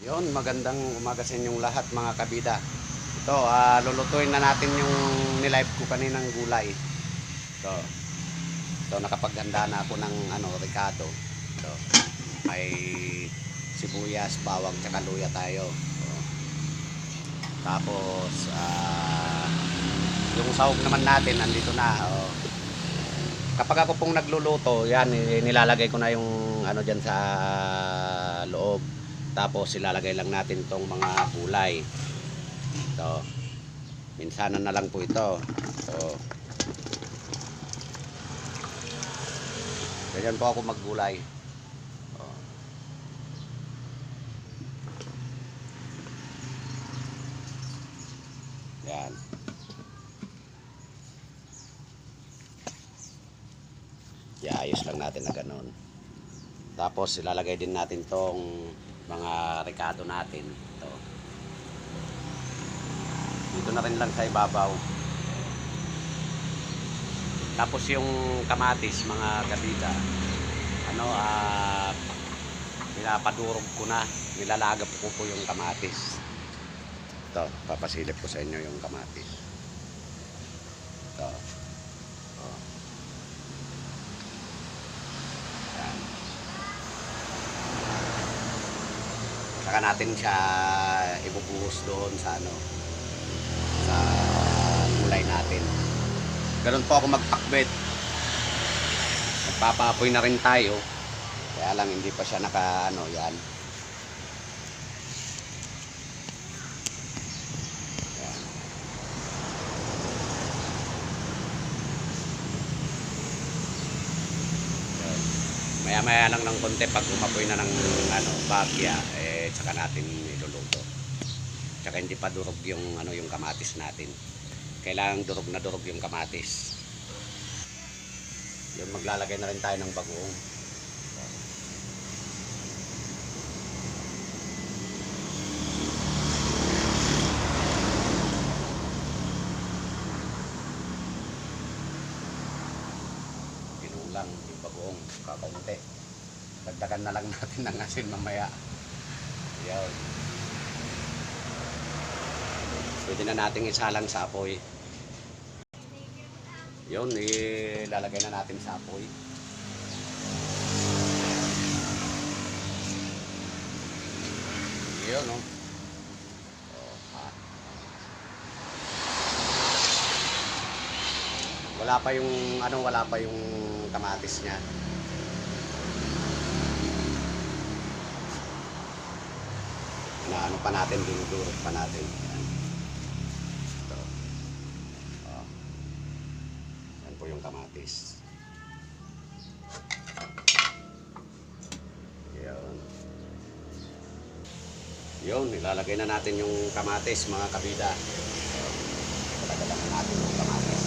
Yon, magandang umaga sa inyong lahat mga kabida. Ito, lulutuin na natin yung nilive ko kaninang gulay. Ito nakapaghanda na ako ng ricado. Ito, may sibuyas, bawang, tsaka luya tayo. Ito. Tapos, yung sahog naman natin, nandito na. Kapag ako pong nagluluto, yan, nilalagay ko na yung dyan sa loob. Tapos ilalagay lang natin tong mga gulay. Ito. Minsanan na lang po ito. So, ganyan po ako maggulay. Yan. Iayos lang natin na ganun. Tapos ilalagay din natin tong mga ricado natin. Ito. Dito na rin lang sa ibabaw. Tapos yung kamatis mga kabida, pinapadurog ko na, nilalagap ko po yung kamatis. Ito, papasilip ko sa inyo yung kamatis. Ito. Saka natin siya ibubuhos doon sa sa gulay natin. Ganun po ako magpakbet. Magpapaapoy na rin tayo. Kaya lang hindi pa siya yan. Yan. Maya-maya lang ng konti pag umapoy na ng bagya, saka natin iluluto. Tsaka hindi pa durog yung yung kamatis natin. Kailangan durog na durog yung kamatis. Yung maglalagay na rin tayo ng bagoong. Lang yung bagoong kakaunti. Dagdagan na lang natin ng asin mamaya. Yan. Pwede na nating isalang sa apoy. Yun, ilalagay na natin sa apoy. Yun, no? Wala pa yung kamatis niya. Pa natin, dinudurog pa natin. Yan. Ito. Yan po yung kamatis. Yan. Yun, ilalagay na natin yung kamatis mga kabida. Ilalagay na natin yung kamatis.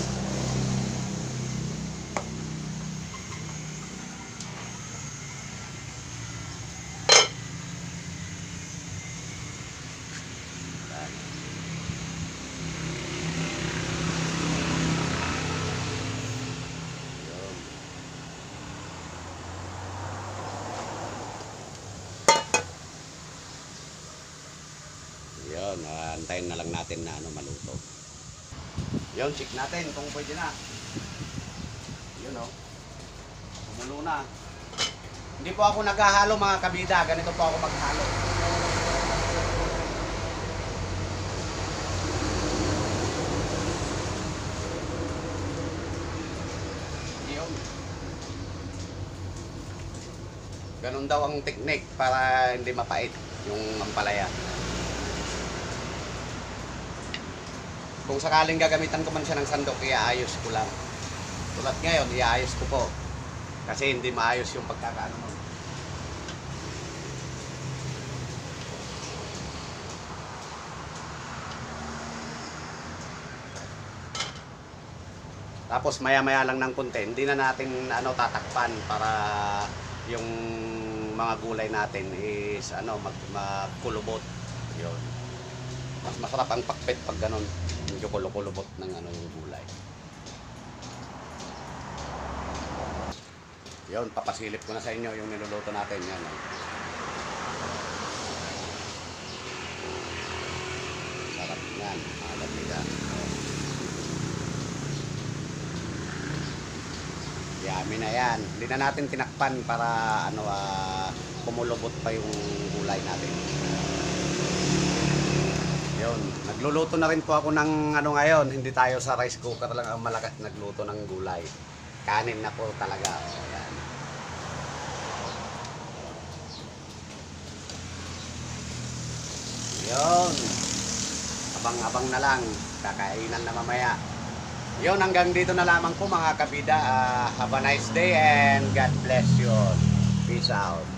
Yun, antayin na lang natin na maluto. Yun, check natin kung pwede na. Yun kumulo na. Hindi po ako naghahalo mga kabida, ganito po ako maghalo. Yun. Ganun daw ang technique para hindi mapait yung ampalaya. Kung sakaling gagamitan ko man siya ng sandok, iaayos ko lang. Tulad ngayon, iaayos ko po. Kasi hindi maayos yung pagkakaano mo. Tapos maya-maya lang ng konti, hindi na natin tatakpan para yung mga gulay natin is magkulubot. Yun. Mas masarap ang pakpet pag ganun. Medyo kulubot ng yung gulay. Yun, papasilip ko na sa inyo yung niluluto natin. Yan. Yan, lagyan. Yami na yan. Hindi na natin tinakpan para kumulubot pa yung gulay natin. Yun, nagluluto na rin po ako ng ngayon. Hindi tayo sa rice cooker lang ang malakas nagluto ng gulay. Kanin na po talaga. Yan. Yun. Abang-abang na lang. Kakainan na mamaya. Yun, hanggang dito na lamang po mga kabida. Have a nice day and God bless you all. Peace out.